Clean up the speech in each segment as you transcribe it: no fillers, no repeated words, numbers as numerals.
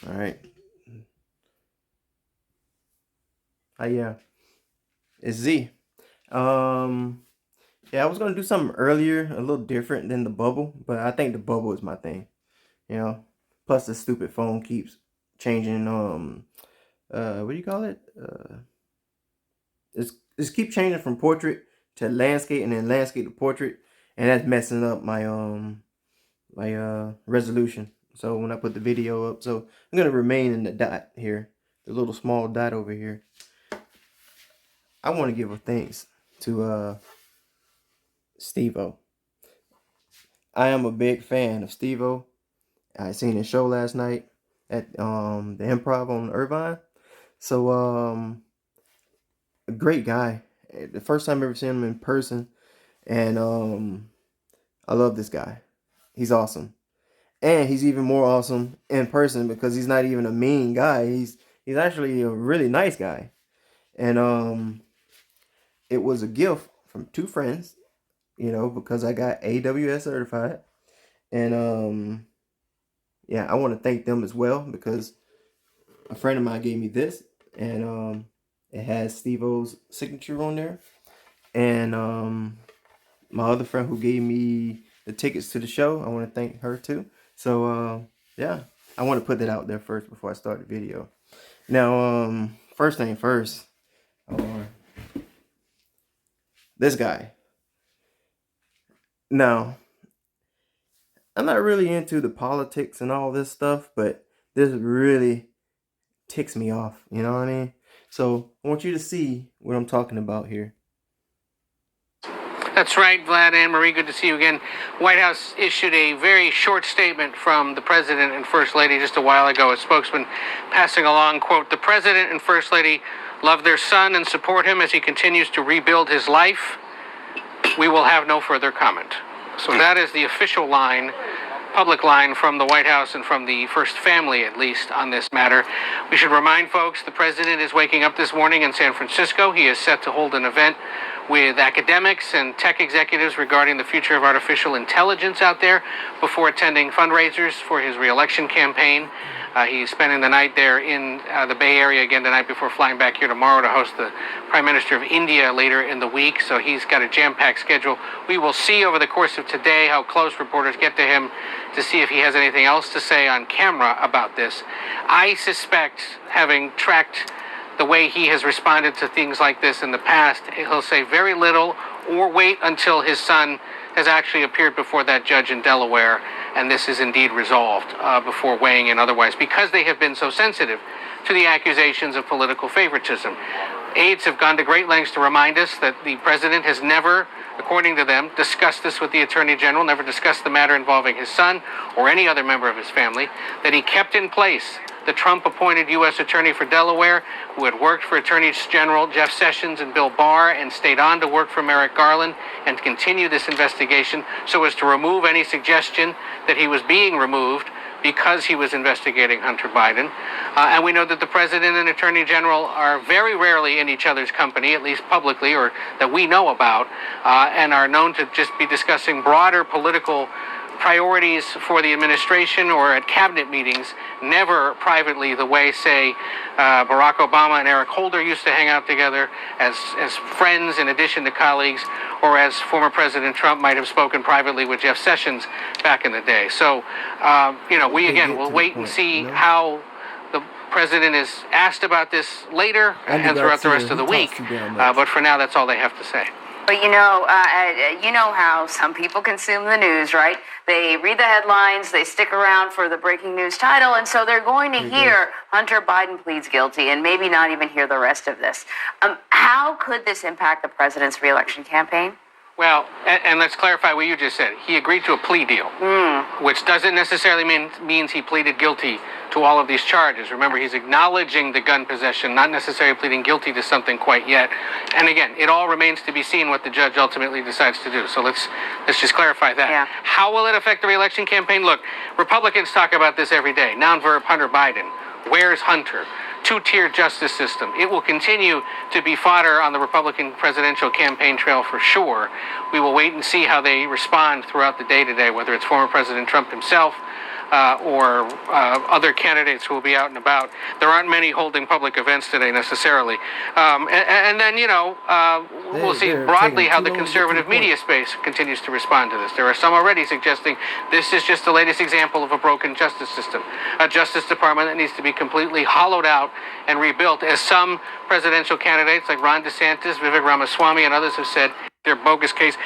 All right. Yeah. It's Z. Um. Yeah, I was gonna do something earlier, a little different than the bubble, but I think the bubble is my thing. You know. Plus, the stupid phone keeps changing. What do you call it? It's keep changing from portrait to landscape and then landscape to portrait, and that's messing up my resolution. So when I put the video up, so I'm gonna remain in the dot here, the little small dot over here. I want to give a thanks to Steve-O. I am a big fan of Steve-O. I seen his show last night at the Improv on Irvine. So a great guy. The first time I ever seen him in person, and I love this guy. He's awesome. And he's even more awesome in person because he's not even a mean guy. He's actually a really nice guy. And it was a gift from two friends, because I got AWS certified. And yeah, I want to thank them as well because a friend of mine gave me this, and it has Steve-O's signature on there. And my other friend who gave me the tickets to the show, I want to thank her too. So yeah, I want to put that out there first before I start the video. Now, first thing first, this guy. Now, I'm not really into the politics and all this stuff, but this really ticks me off. You know what I mean? So I want you to see what I'm talking about here. That's right, Vlad and Marie, good to see you again. White House issued a very short statement from the President and First Lady just a while ago. A spokesman passing along, quote, "The President and First Lady love their son and support him as he continues to rebuild his life. We will have no further comment." So that is the official line, public line from the White House and from the First Family, at least, on this matter. We should remind folks the President is waking up this morning in San Francisco. He is set to hold an event with academics and tech executives regarding the future of artificial intelligence out there before attending fundraisers for his re-election campaign. He's spending the night there in the Bay Area again tonight before flying back here tomorrow to host the Prime Minister of India later in the week. So he's got a jam-packed schedule. We will see over the course of today how close reporters get to him to see if he has anything else to say on camera about this. I suspect, having tracked the way he has responded to things like this in the past, he'll say very little or wait until his son has actually appeared before that judge in Delaware and this is indeed resolved before weighing in otherwise, because they have been so sensitive to the accusations of political favoritism. Aides have gone to great lengths to remind us that the president has never, according to them, discussed this with the attorney general, never discussed the matter involving his son or any other member of his family, that he kept in place the Trump-appointed U.S. Attorney for Delaware, who had worked for Attorneys General Jeff Sessions and Bill Barr and stayed on to work for Merrick Garland and continue this investigation so as to remove any suggestion that he was being removed because he was investigating Hunter Biden. And we know that the president and attorney general are very rarely in each other's company, at least publicly, or that we know about, and are known to just be discussing broader political priorities for the administration or at cabinet meetings, never privately the way, say, Barack Obama and Eric Holder used to hang out together as friends in addition to colleagues, or as former President Trump might have spoken privately with Jeff Sessions back in the day. So, we again will wait and see how the president is asked about this later and throughout the rest of the week. But for now, that's all they have to say. But you know how some people consume the news, right? They read the headlines, they stick around for the breaking news title, and so they're going to hear Hunter Biden pleads guilty and maybe not even hear the rest of this. How could this impact the president's re-election campaign? Well, and let's clarify what you just said. He agreed to a plea deal, which doesn't necessarily means he pleaded guilty to all of these charges. Remember, he's acknowledging the gun possession, not necessarily pleading guilty to something quite yet. And again, it all remains to be seen what the judge ultimately decides to do. So let's just clarify that. Yeah. How will it affect the re-election campaign? Look, Republicans talk about this every day. Noun verb Hunter Biden. Where's Hunter? Two-tier justice system. It will continue to be fodder on the Republican presidential campaign trail for sure. We will wait and see how they respond throughout the day today, whether it's former President Trump himself, or other candidates who will be out and about. There aren't many holding public events today necessarily. And then, we'll see broadly how the conservative media space continues to respond to this. There are some already suggesting this is just the latest example of a broken justice system, a Justice Department that needs to be completely hollowed out and rebuilt, as some presidential candidates like Ron DeSantis, Vivek Ramaswamy, and others have said. Their bogus case.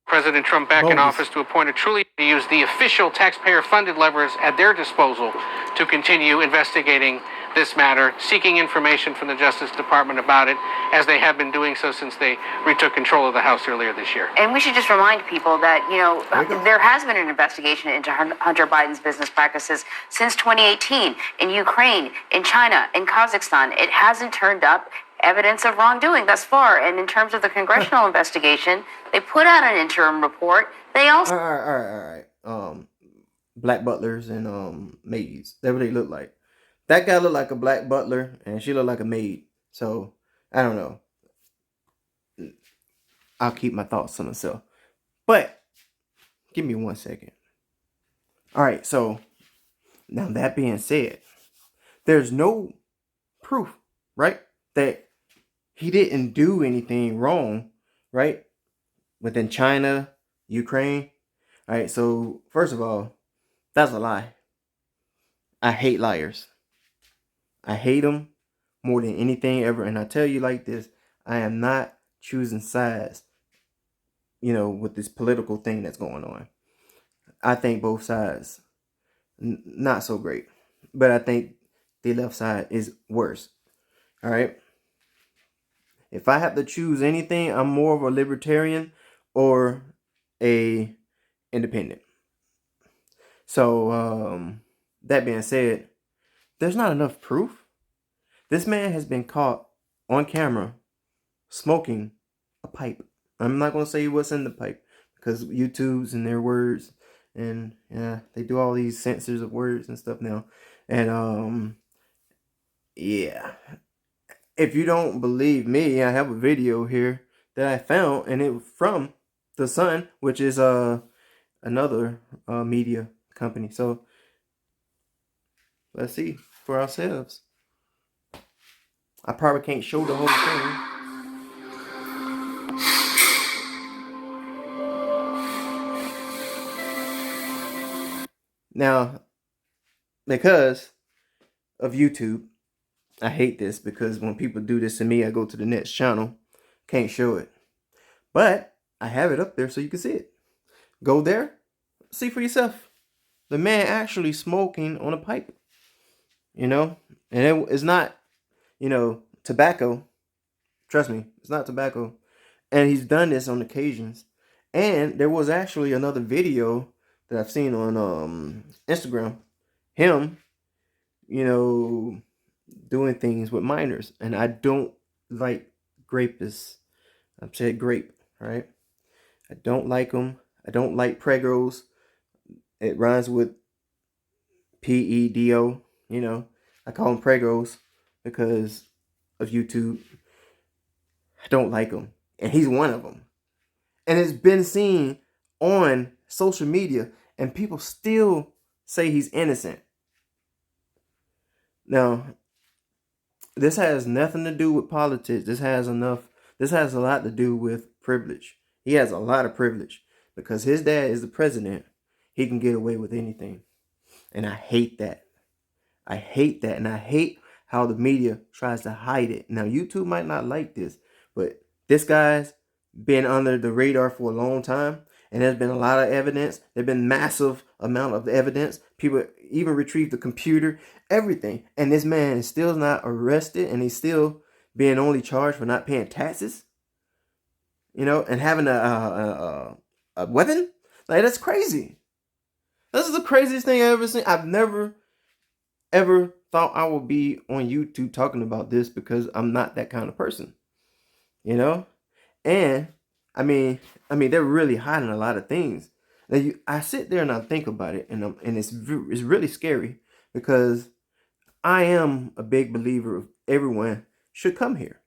President Trump back in office to appoint a truly to use the official taxpayer-funded levers at their disposal to continue investigating this matter, seeking information from the Justice Department about it, as they have been doing so since they retook control of the House earlier this year. And we should just remind people that, there has been an investigation into Hunter Biden's business practices since 2018 in Ukraine, in China, in Kazakhstan. It hasn't turned up evidence of wrongdoing thus far. And in terms of the congressional investigation, they put out an interim report. They also... All right. Black butlers and maids. That's what they look like. That guy looked like a black butler, and she looked like a maid. So, I don't know. I'll keep my thoughts to myself. But, give me 1 second. Alright, so, now that being said, there's no proof, right, that he didn't do anything wrong, right, within China, Ukraine. Alright, so, first of all, that's a lie. I hate liars. I hate them more than anything ever. And I tell you like this, I am not choosing sides, with this political thing that's going on. I think both sides, not so great. But I think the left side is worse. All right? If I have to choose anything, I'm more of a libertarian or a independent. So, that being said, there's not enough proof. This man has been caught on camera smoking a pipe. I'm not going to say what's in the pipe because YouTube's and their words, and they do all these censors of words and stuff now. And yeah, if you don't believe me, I have a video here that I found, and it was from The Sun, which is another media company. So let's see for ourselves. I probably can't show the whole thing. Now, because of YouTube, I hate this because when people do this to me, I go to the next channel. Can't show it. But I have it up there so you can see it. Go there, see for yourself. The man actually smoking on a pipe. And it's not, tobacco. Trust me, it's not tobacco. And he's done this on occasions. And there was actually another video that I've seen on Instagram. Him, doing things with minors. And I don't like grapists. I've said grape, right? I don't like them. I don't like pregos. It rhymes with PEDO. I call them pregos because of YouTube. I don't like him. And he's one of them. And it's been seen on social media, and people still say he's innocent. Now, this has nothing to do with politics. This has a lot to do with privilege. He has a lot of privilege because his dad is the president. He can get away with anything. And I hate that. I hate that. And I hate how the media tries to hide it. Now, YouTube might not like this, but this guy's been under the radar for a long time. And there's been a lot of evidence. There's been massive amount of evidence. People even retrieved the computer, everything. And this man is still not arrested, and he's still being only charged for not paying taxes. And having a weapon. Like, that's crazy. This is the craziest thing I've ever seen. I've never, ever thought I would be on YouTube talking about this because I'm not that kind of person. And I mean, they're really hiding a lot of things. Now, I sit there and I think about it, and it's really scary because I am a big believer of everyone should come here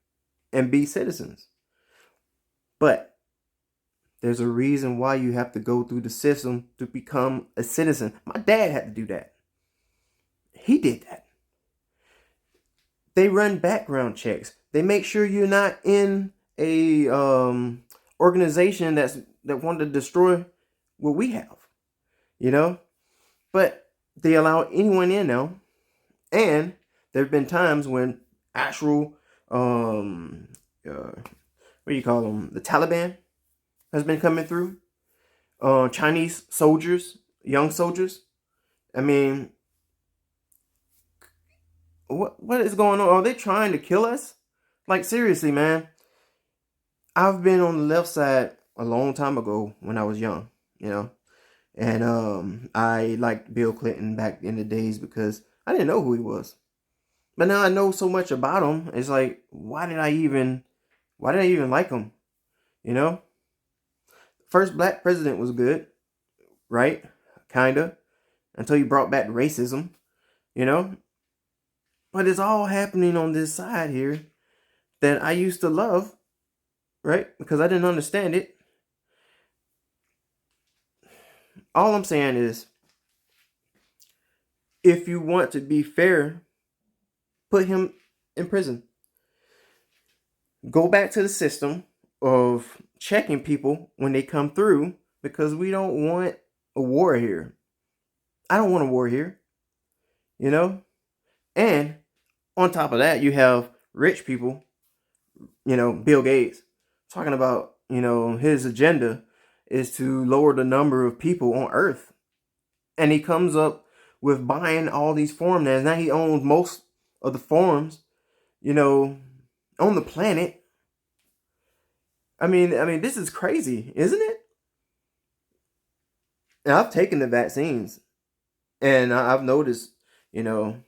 and be citizens. But there's a reason why you have to go through the system to become a citizen. My dad had to do that. He did that. They run background checks. They make sure you're not in a organization that wanted to destroy what we have, you know. But they allow anyone in now, and there have been times when actual what do you call them? The Taliban has been coming through. Chinese soldiers, young soldiers. I mean, what is going on? Are they trying to kill us? Like, seriously, man. I've been on the left side a long time ago when I was young, you know. And I liked Bill Clinton back in the days because I didn't know who he was. But now I know so much about him. It's like, why did I even like him? You know? First black president was good, right? Kinda. Until he brought back racism, you know? But it's all happening on this side here that I used to love, right? Because I didn't understand it. All I'm saying is, if you want to be fair, put him in prison. Go back to the system of checking people when they come through, because we don't want a war here. I don't want a war here, you know? And on top of that, you have rich people, you know, Bill Gates, talking about, you know, his agenda is to lower the number of people on Earth. And he comes up with buying all these farm lands. Now he owns most of the farms, you know, on the planet. I mean, this is crazy, isn't it? And I've taken the vaccines, and I've noticed, you know,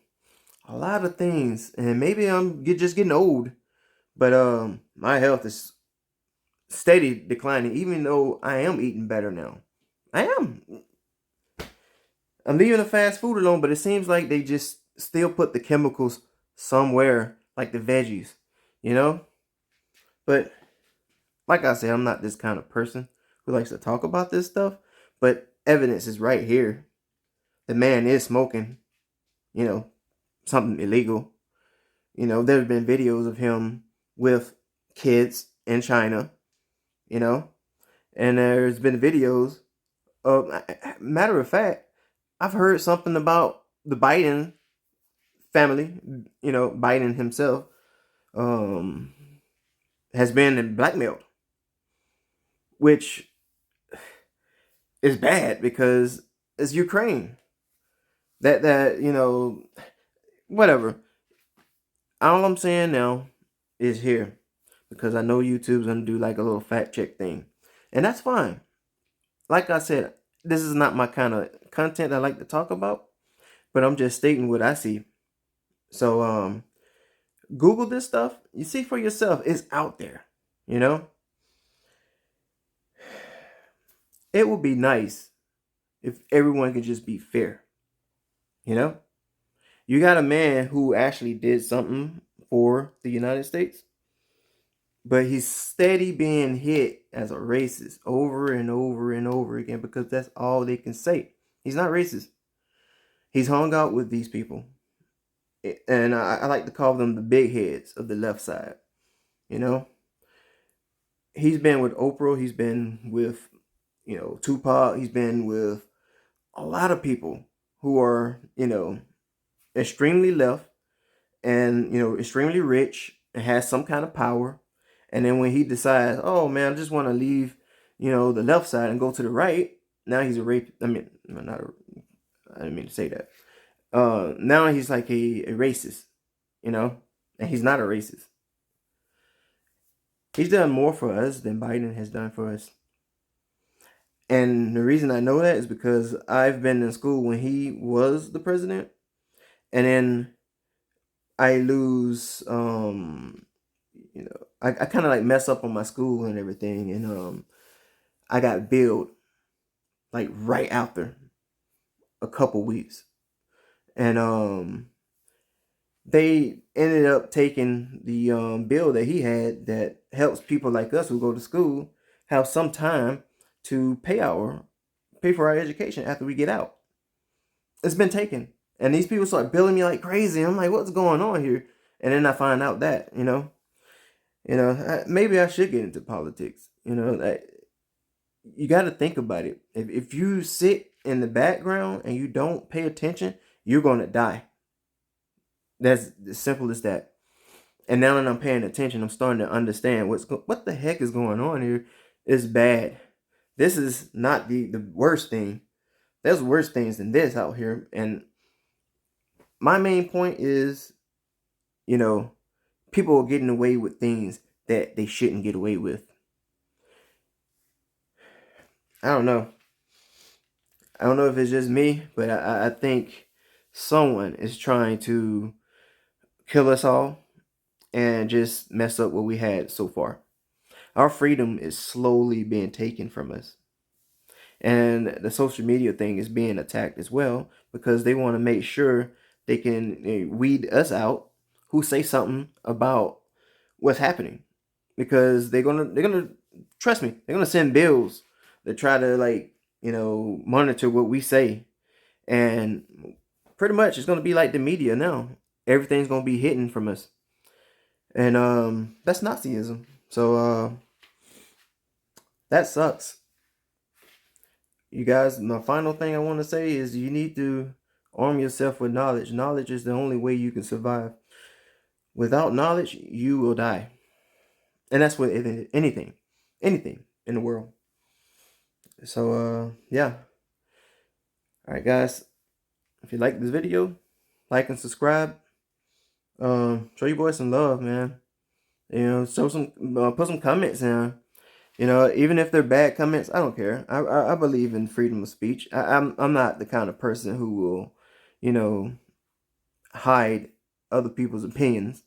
a lot of things. And maybe I'm just getting old, but my health is steady declining, even though I am eating better now. I am. I'm leaving the fast food alone, but it seems like they just still put the chemicals somewhere, like the veggies, you know? But like I said, I'm not this kind of person who likes to talk about this stuff, but evidence is right here. The man is smoking, you know, something illegal. You know, there have been videos of him with kids in China, you know, and there's been videos of, matter of fact, I've heard something about the Biden family, you know, Biden himself, has been blackmailed, which is bad because it's Ukraine. That you know, whatever. All I'm saying now is here, because I know YouTube's gonna do like a little fact check thing, and that's fine. Like I said, this is not my kind of content I like to talk about, but I'm just stating what I see. So Google this stuff. You see for yourself. It's out there. You know, it would be nice if everyone could just be fair. You know, you got a man who actually did something for the United States, but he's steady being hit as a racist over and over and over again because that's all they can say. He's not racist. He's hung out with these people. And I like to call them the big heads of the left side. You know, he's been with Oprah. He's been with, you know, Tupac. He's been with a lot of people who are, you know, extremely left and, you know, extremely rich and has some kind of power. And then when he decides, oh man, I just want to leave, you know, the left side and go to the right, now he's a rape. I mean, not a, I didn't mean to say that. Now he's like a racist, you know, and he's not a racist. He's done more for us than Biden has done for us. And the reason I know that is because I've been in school when he was the president, and then I lose, you know, I kind of like mess up on my school and everything, and I got billed like right after a couple weeks, and they ended up taking the bill that he had that helps people like us who go to school have some time to pay for our education after we get out. It's been taken, And these people start billing me like crazy. I'm like, what's going on here? And then I find out that, maybe I should get into politics. You got to think about it. If you sit in the background and you don't pay attention, you're going to die. That's as simple as that. And now that I'm paying attention, I'm starting to understand what the heck is going on here. It's bad. This is not the worst thing. There's worse things than this out here. And my main point is, people are getting away with things that they shouldn't get away with. I don't know. I don't know if it's just me, but I think someone is trying to kill us all and just mess up what we had so far. Our freedom is slowly being taken from us. And the social media thing is being attacked as well because they want to make sure they can weed us out who say something about what's happening, because they're gonna trust me, they're gonna send bills to try to monitor what we say. And pretty much it's gonna be like the media now. Everything's gonna be hidden from us. And that's Nazism. So that sucks. You guys, my final thing I want to say is you need to arm yourself with knowledge. Knowledge is the only way you can survive. Without knowledge, you will die. And that's with anything in the world. So yeah. All right, guys. If you like this video, like and subscribe. Show your boys some love, man. Show some, put some comments in. Even if they're bad comments, I don't care. I believe in freedom of speech. I'm not the kind of person who will, hide other people's opinions.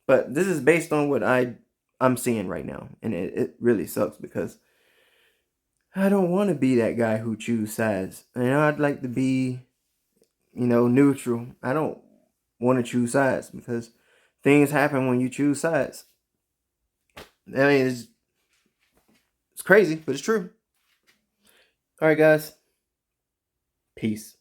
But this is based on what I'm seeing right now, and it really sucks because I don't want to be that guy who choose sides. I'd like to be, neutral. I don't want to choose sides because things happen when you choose sides. I mean, it's crazy, but it's true. All right, guys. Peace.